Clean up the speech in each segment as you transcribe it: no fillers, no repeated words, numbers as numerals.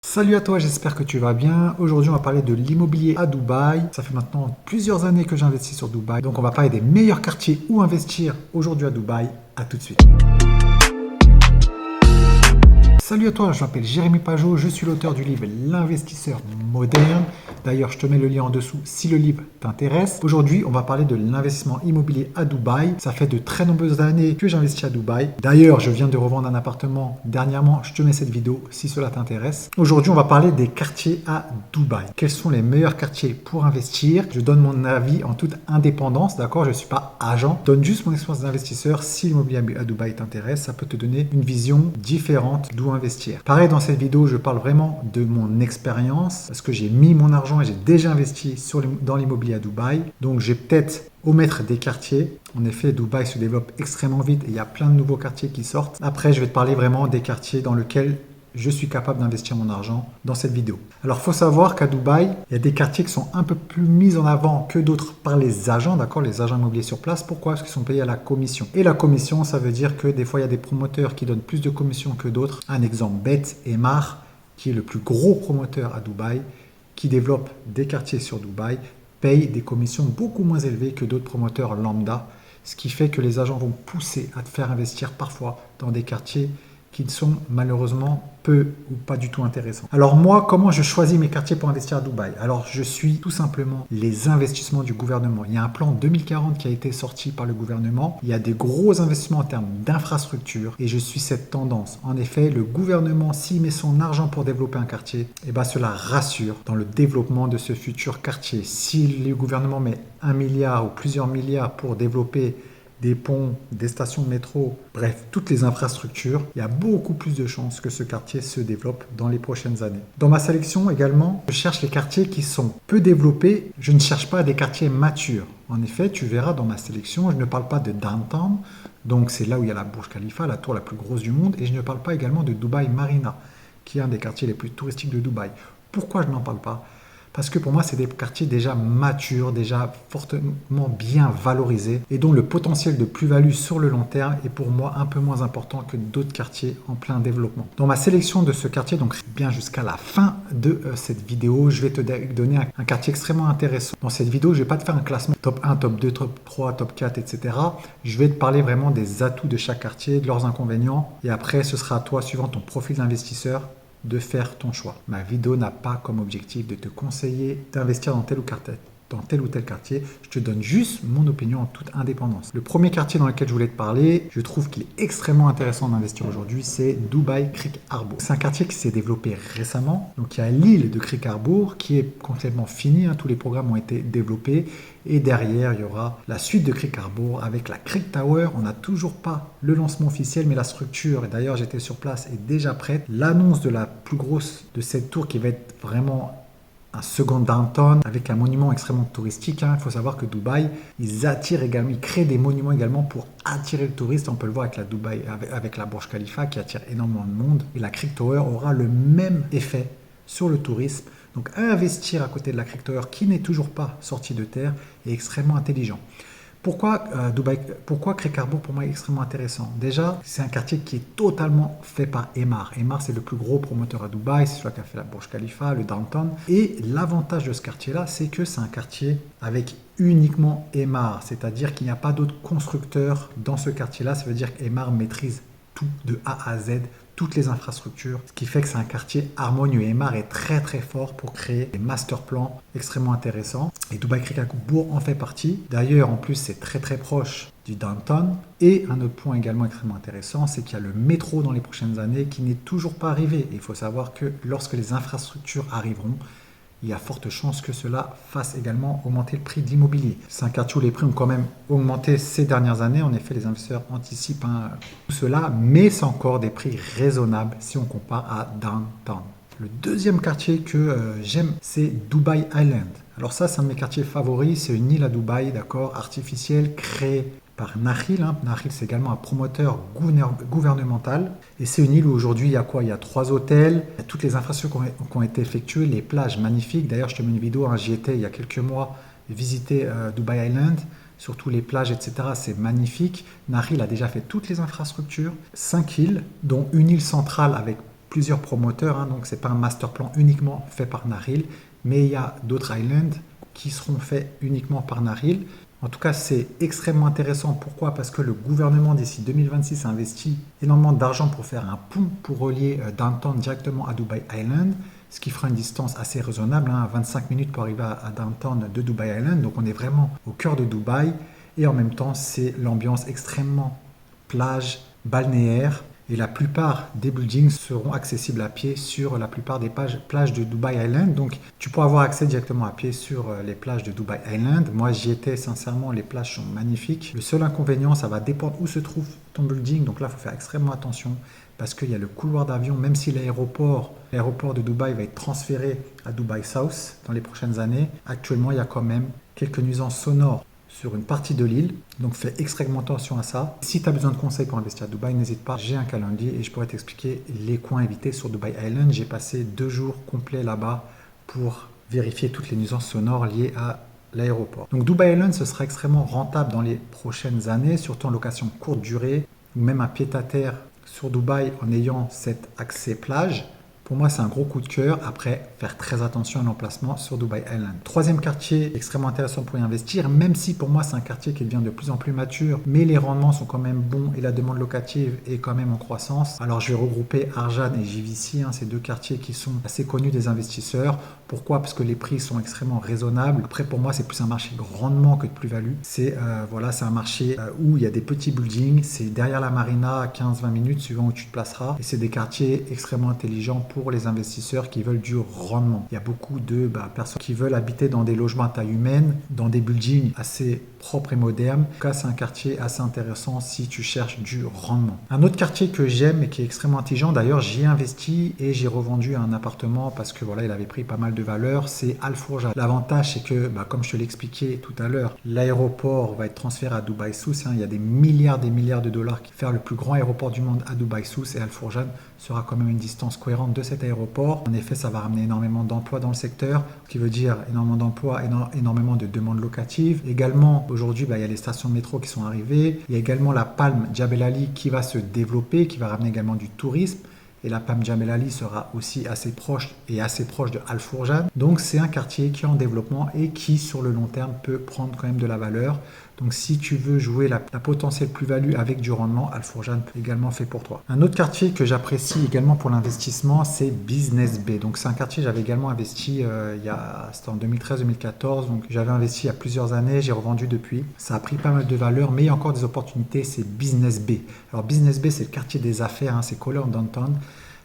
Salut à toi, j'espère que tu vas bien. Aujourd'hui, on va parler de l'immobilier à Dubaï. Ça fait maintenant plusieurs années que j'investis sur Dubaï. Donc, on va parler des meilleurs quartiers où investir aujourd'hui à Dubaï. À tout de suite. Salut à toi, je m'appelle Jérémy Pajot, je suis l'auteur du livre L'investisseur moderne. D'ailleurs, je te mets le lien en dessous si le livre t'intéresse. Aujourd'hui, on va parler de l'investissement immobilier à Dubaï. Ça fait de très nombreuses années que j'investis à Dubaï. D'ailleurs, je viens de revendre un appartement dernièrement. Je te mets cette vidéo si cela t'intéresse. Aujourd'hui, on va parler des quartiers à Dubaï. Quels sont les meilleurs quartiers pour investir? Je donne mon avis en toute indépendance, d'accord? Je ne suis pas agent. Je donne juste mon expérience d'investisseur. Si l'immobilier à Dubaï t'intéresse, ça peut te donner une vision différente d'où investir. Pareil, dans cette vidéo, je parle vraiment de mon expérience parce que j'ai mis mon argent et j'ai déjà investi dans l'immobilier à Dubaï. Donc, je vais peut-être omettre des quartiers. En effet, Dubaï se développe extrêmement vite et il y a plein de nouveaux quartiers qui sortent. Après, je vais te parler vraiment des quartiers dans lesquels je suis capable d'investir mon argent dans cette vidéo. Alors, il faut savoir qu'à Dubaï, il y a des quartiers qui sont un peu plus mis en avant que d'autres par les agents, d'accord, les agents immobiliers sur place. Pourquoi? Parce qu'ils sont payés à la commission. Et la commission, ça veut dire que des fois, il y a des promoteurs qui donnent plus de commission que d'autres. Un exemple bête, Emaar, qui est le plus gros promoteur à Dubaï, qui développe des quartiers sur Dubaï, paye des commissions beaucoup moins élevées que d'autres promoteurs lambda, ce qui fait que les agents vont pousser à te faire investir parfois dans des quartiers qui sont malheureusement peu ou pas du tout intéressants. Alors moi, comment je choisis mes quartiers pour investir à Dubaï? Alors je suis tout simplement les investissements du gouvernement. Il y a un plan 2040 qui a été sorti par le gouvernement. Il y a des gros investissements en termes d'infrastructure et je suis cette tendance. En effet, le gouvernement, s'il met son argent pour développer un quartier, eh ben cela rassure dans le développement de ce futur quartier. Si le gouvernement met 1 milliard ou plusieurs milliards pour développer des ponts, des stations de métro, bref, toutes les infrastructures, il y a beaucoup plus de chances que ce quartier se développe dans les prochaines années. Dans ma sélection également, je cherche les quartiers qui sont peu développés. Je ne cherche pas des quartiers matures. En effet, tu verras dans ma sélection, je ne parle pas de downtown, donc c'est là où il y a la Burj Khalifa, la tour la plus grosse du monde, et je ne parle pas également de Dubai Marina, qui est un des quartiers les plus touristiques de Dubaï. Pourquoi je n'en parle pas? Parce que pour moi, c'est des quartiers déjà matures, déjà fortement bien valorisés et dont le potentiel de plus-value sur le long terme est pour moi un peu moins important que d'autres quartiers en plein développement. Dans ma sélection de ce quartier, donc bien jusqu'à la fin de cette vidéo, je vais te donner un quartier extrêmement intéressant. Dans cette vidéo, je ne vais pas te faire un classement top 1, top 2, top 3, top 4, etc. Je vais te parler vraiment des atouts de chaque quartier, de leurs inconvénients et après, ce sera à toi, suivant ton profil d'investisseur, de faire ton choix. Ma vidéo n'a pas comme objectif de te conseiller d'investir dans tel ou tel quartier. Je te donne juste mon opinion en toute indépendance. Le premier quartier dans lequel je voulais te parler, je trouve qu'il est extrêmement intéressant d'investir aujourd'hui, c'est Dubai Creek Harbour. C'est un quartier qui s'est développé récemment. Donc il y a l'île de Creek Harbour qui est complètement finie. Tous les programmes ont été développés. Et derrière, il y aura la suite de Creek Harbour avec la Creek Tower. On n'a toujours pas le lancement officiel, mais la structure, et d'ailleurs j'étais sur place, est déjà prête. L'annonce de la plus grosse de cette tour qui va être vraiment un second downtown avec un monument extrêmement touristique. Il faut savoir que Dubaï, ils attirent également, ils créent des monuments également pour attirer le touriste. On peut le voir avec la Dubaï, avec la Burj Khalifa qui attire énormément de monde. Et la Creek Tower aura le même effet sur le tourisme. Donc investir à côté de la Creek Tower qui n'est toujours pas sortie de terre est extrêmement intelligent. Pourquoi Creek Harbour pour moi est extrêmement intéressant? Déjà, c'est un quartier qui est totalement fait par Emaar. Emaar, c'est le plus gros promoteur à Dubaï, c'est celui qui a fait la Burj Khalifa, le downtown. Et l'avantage de ce quartier-là, c'est que c'est un quartier avec uniquement Emaar, c'est-à-dire qu'il n'y a pas d'autres constructeurs dans ce quartier-là. Ça veut dire qu'Emaar maîtrise tout de A à Z, toutes les infrastructures, ce qui fait que c'est un quartier harmonieux. Emaar est très très fort pour créer des master plans extrêmement intéressants et Dubai Creek Harbour en fait partie. D'ailleurs, en plus, c'est très très proche du downtown. Et un autre point également extrêmement intéressant, c'est qu'il y a le métro dans les prochaines années qui n'est toujours pas arrivé. Il faut savoir que lorsque les infrastructures arriveront, il y a forte chance que cela fasse également augmenter le prix de l'immobilier. C'est un quartier où les prix ont quand même augmenté ces dernières années. En effet, les investisseurs anticipent tout cela, mais c'est encore des prix raisonnables si on compare à downtown. Le deuxième quartier que j'aime, c'est Dubai Island. Alors ça, c'est un de mes quartiers favoris. C'est une île à Dubaï, d'accord, artificielle, créée par Nakheel. Nakheel, c'est également un promoteur gouvernemental. Et c'est une île où aujourd'hui, il y a quoi? Il y a 3 hôtels, il y a toutes les infrastructures qui ont été effectuées, les plages magnifiques. D'ailleurs, je te mets une vidéo, j'y étais il y a quelques mois, visiter Dubai Island, surtout les plages, etc. C'est magnifique. Nakheel a déjà fait toutes les infrastructures. 5 îles, dont une île centrale avec plusieurs promoteurs, hein, donc c'est pas un master plan uniquement fait par Naril, mais il y a d'autres islands qui seront faits uniquement par Naril. En tout cas, c'est extrêmement intéressant. Pourquoi? Parce que le gouvernement d'ici 2026 a investi énormément d'argent pour faire un pont pour relier Downtown directement à Dubai Island, ce qui fera une distance assez raisonnable, hein, 25 minutes pour arriver à Downtown de Dubai Island. Donc on est vraiment au cœur de Dubaï et en même temps, c'est l'ambiance extrêmement plage, balnéaire. Et la plupart des buildings seront accessibles à pied sur la plupart des plages de Dubai Island. Donc, tu pourras avoir accès directement à pied sur les plages de Dubai Island. Moi, j'y étais, sincèrement, les plages sont magnifiques. Le seul inconvénient, ça va dépendre où se trouve ton building. Donc là, il faut faire extrêmement attention parce qu'il y a le couloir d'avion, même si l'aéroport de Dubaï va être transféré à Dubai South dans les prochaines années. Actuellement, il y a quand même quelques nuisances sonores sur une partie de l'île, donc fais extrêmement attention à ça. Si tu as besoin de conseils pour investir à Dubaï, n'hésite pas, j'ai un calendrier et je pourrais t'expliquer les coins évités sur Dubai Island. J'ai passé 2 jours complets là-bas pour vérifier toutes les nuisances sonores liées à l'aéroport. Donc Dubai Island, ce sera extrêmement rentable dans les prochaines années, surtout en location courte durée, ou même un pied-à-terre sur Dubaï en ayant cet accès plage. Pour moi, c'est un gros coup de cœur. Après, faire très attention à l'emplacement sur Dubai Island. Troisième quartier extrêmement intéressant pour y investir, même si pour moi, c'est un quartier qui devient de plus en plus mature, mais les rendements sont quand même bons et la demande locative est quand même en croissance. Alors, je vais regrouper Arjan et JVC, hein, ces deux quartiers qui sont assez connus des investisseurs. Pourquoi? Parce que les prix sont extrêmement raisonnables. Après, pour moi, c'est plus un marché de rendement que de plus-value. C'est c'est un marché où il y a des petits buildings. C'est derrière la marina à 15-20 minutes, suivant où tu te placeras. Et c'est des quartiers extrêmement intelligents pour les investisseurs qui veulent du rendement. Il y a beaucoup de personnes qui veulent habiter dans des logements à taille humaine, dans des buildings assez propres et modernes. En tout cas, c'est un quartier assez intéressant si tu cherches du rendement. Un autre quartier que j'aime et qui est extrêmement intelligent, d'ailleurs, j'y ai investi et j'ai revendu un appartement parce que voilà, il avait pris pas mal de valeur, c'est Al Fourja. L'avantage, c'est que, comme je te l'expliquais tout à l'heure, l'aéroport va être transféré à Dubai South. Il y a des milliards de dollars qui faire le plus grand aéroport du monde à Dubai South et Al Fourja sera quand même une distance cohérente de cet aéroport. En effet, ça va ramener énormément d'emplois dans le secteur, ce qui veut dire énormément d'emplois, énormément de demandes locatives. Également, aujourd'hui, il y a les stations de métro qui sont arrivées. Il y a également la Palm Jebel Ali qui va se développer, qui va ramener également du tourisme. Et la Palm Jebel Ali sera aussi assez proche de Al Fourja. Donc c'est un quartier qui est en développement et qui sur le long terme peut prendre quand même de la valeur. Donc si tu veux jouer la potentielle plus-value avec du rendement, Al Fourja est également fait pour toi. Un autre quartier que j'apprécie également pour l'investissement, c'est Business Bay. Donc c'est un quartier que j'avais également investi c'était en 2013-2014. Donc j'avais investi il y a plusieurs années, j'ai revendu depuis. Ça a pris pas mal de valeur, mais il y a encore des opportunités, c'est Business Bay. Alors Business Bay, c'est le quartier des affaires, hein, c'est collé en downtown.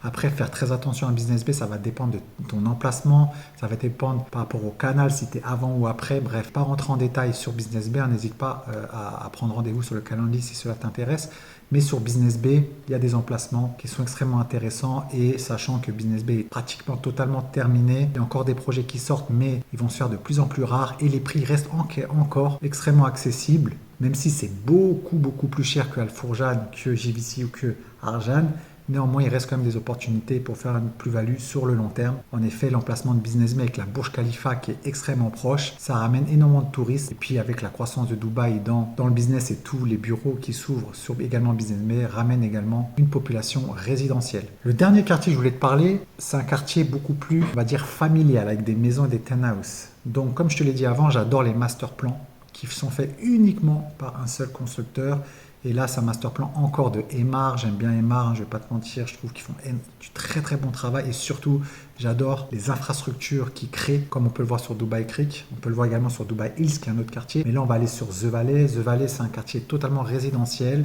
Après, faire très attention à Business Bay, ça va dépendre de ton emplacement, ça va dépendre par rapport au canal, si tu es avant ou après. Bref, pas rentrer en détail sur Business Bay, n'hésite pas à prendre rendez-vous sur le calendrier si cela t'intéresse. Mais sur Business Bay, il y a des emplacements qui sont extrêmement intéressants et sachant que Business Bay est pratiquement totalement terminé, il y a encore des projets qui sortent, mais ils vont se faire de plus en plus rares et les prix restent encore extrêmement accessibles, même si c'est beaucoup plus cher que Al Fourja, que JVC ou que Arjan. Néanmoins, il reste quand même des opportunités pour faire une plus-value sur le long terme. En effet, l'emplacement de Business Bay avec la Burj Khalifa qui est extrêmement proche, ça ramène énormément de touristes. Et puis avec la croissance de Dubaï dans le business et tous les bureaux qui s'ouvrent sur également Business Bay, ramène également une population résidentielle. Le dernier quartier que je voulais te parler, c'est un quartier beaucoup plus, on va dire, familial avec des maisons et des townhouses. Donc comme je te l'ai dit avant, j'adore les master plans qui sont faits uniquement par un seul constructeur. Et là, c'est un master plan encore de Emaar. J'aime bien Emaar, je ne vais pas te mentir. Je trouve qu'ils font du très bon travail. Et surtout, j'adore les infrastructures qu'ils créent, comme on peut le voir sur Dubai Creek. On peut le voir également sur Dubai Hills, qui est un autre quartier. Mais là, on va aller sur The Valley. The Valley, c'est un quartier totalement résidentiel.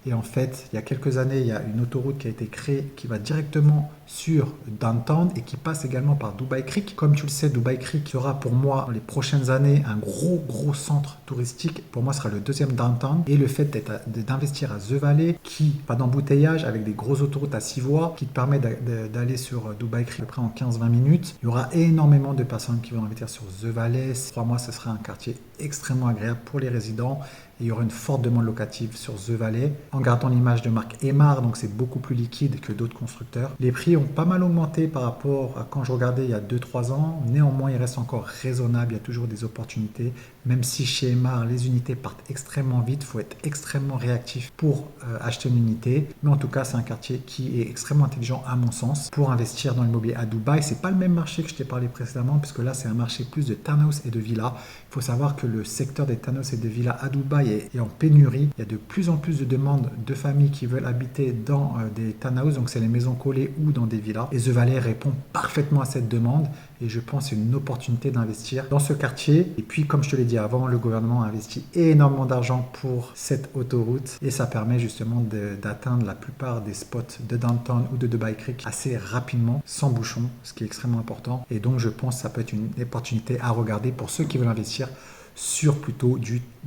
Et en fait, il y a quelques années, il y a une autoroute qui a été créée qui va directement sur Downtown et qui passe également par Dubai Creek. Comme tu le sais, Dubai Creek sera pour moi dans les prochaines années un gros centre touristique. Pour moi, ce sera le deuxième Downtown. Et le fait d'investir à The Valley, qui pas d'embouteillage avec des grosses autoroutes à 6 voies, qui te permet d'aller sur Dubai Creek à peu près en 15-20 minutes. Il y aura énormément de personnes qui vont investir sur The Valley. Pour moi, ce sera un quartier extrêmement agréable pour les résidents. Et il y aura une forte demande locative sur The Valley. En gardant l'image de marque Emaar, donc c'est beaucoup plus liquide que d'autres constructeurs. Les prix prix ont pas mal augmenté par rapport à quand je regardais il y a 2-3 ans. Néanmoins, il reste encore raisonnable. Il y a toujours des opportunités. Même si chez Emar, les unités partent extrêmement vite, il faut être extrêmement réactif pour acheter une unité. Mais en tout cas, c'est un quartier qui est extrêmement intelligent à mon sens pour investir dans l'immobilier à Dubaï. C'est pas le même marché que je t'ai parlé précédemment, puisque là, c'est un marché plus de townhouse et de villas. Il faut savoir que le secteur des townhouse et de villas à Dubaï est en pénurie. Il y a de plus en plus de demandes de familles qui veulent habiter dans des townhouse, donc c'est les maisons collées ou dans des villas. Et The Valley répond parfaitement à cette demande. Et je pense que c'est une opportunité d'investir dans ce quartier. Et puis, comme je te l'ai dit avant, le gouvernement a investi énormément d'argent pour cette autoroute. Et ça permet justement d'atteindre la plupart des spots de Downtown ou de Dubai Creek assez rapidement, sans bouchon, ce qui est extrêmement important. Et donc, je pense que ça peut être une opportunité à regarder pour ceux qui veulent investir sur plutôt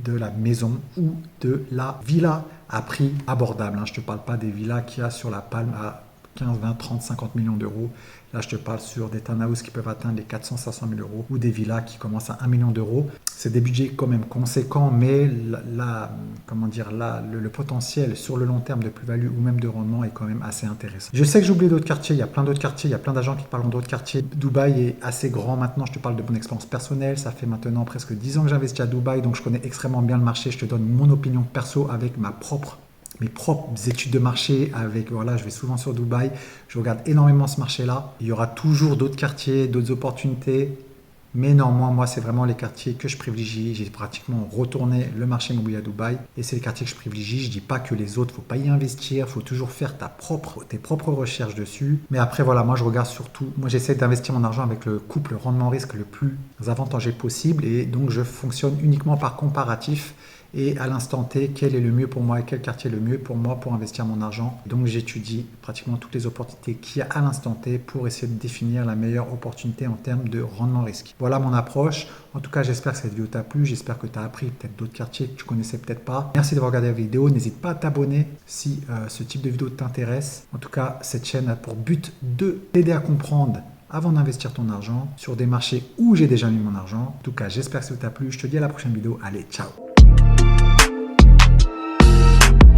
de la maison ou de la villa à prix abordable. Je ne te parle pas des villas qu'il y a sur la Palme à 15, 20, 30, 50 millions d'euros. Là, je te parle sur des townhouses qui peuvent atteindre les 400, 500 000 euros ou des villas qui commencent à 1 million d'euros. C'est des budgets quand même conséquents, mais le potentiel sur le long terme de plus-value ou même de rendement est quand même assez intéressant. Je sais que j'ai oublié d'autres quartiers, il y a plein d'autres quartiers, il y a plein d'agents qui parlent d'autres quartiers. Dubaï est assez grand maintenant, je te parle de mon expérience personnelle. Ça fait maintenant presque 10 ans que j'investis à Dubaï, donc je connais extrêmement bien le marché. Je te donne mon opinion perso avec mes propres études de marché je vais souvent sur Dubaï, je regarde énormément ce marché-là. Il y aura toujours d'autres quartiers, d'autres opportunités, mais néanmoins, moi, c'est vraiment les quartiers que je privilégie. J'ai pratiquement retourné le marché immobilier à Dubaï et c'est les quartiers que je privilégie. Je ne dis pas que les autres, il ne faut pas y investir, il faut toujours faire tes propres recherches dessus. Mais après, voilà, moi, je regarde surtout, moi, j'essaie d'investir mon argent avec le couple rendement-risque le plus avantageux possible et donc je fonctionne uniquement par comparatif. Et à l'instant T, quel est le mieux pour moi et quel quartier est le mieux pour moi pour investir mon argent. Donc j'étudie pratiquement toutes les opportunités qu'il y a à l'instant T pour essayer de définir la meilleure opportunité en termes de rendement risque. Voilà mon approche. En tout cas, j'espère que cette vidéo t'a plu. J'espère que tu as appris peut-être d'autres quartiers que tu connaissais peut-être pas. Merci d'avoir regardé la vidéo. N'hésite pas à t'abonner si ce type de vidéo t'intéresse. En tout cas, cette chaîne a pour but de t'aider à comprendre avant d'investir ton argent sur des marchés où j'ai déjà mis mon argent. En tout cas, j'espère que ça t'a plu. Je te dis à la prochaine vidéo. Allez, ciao!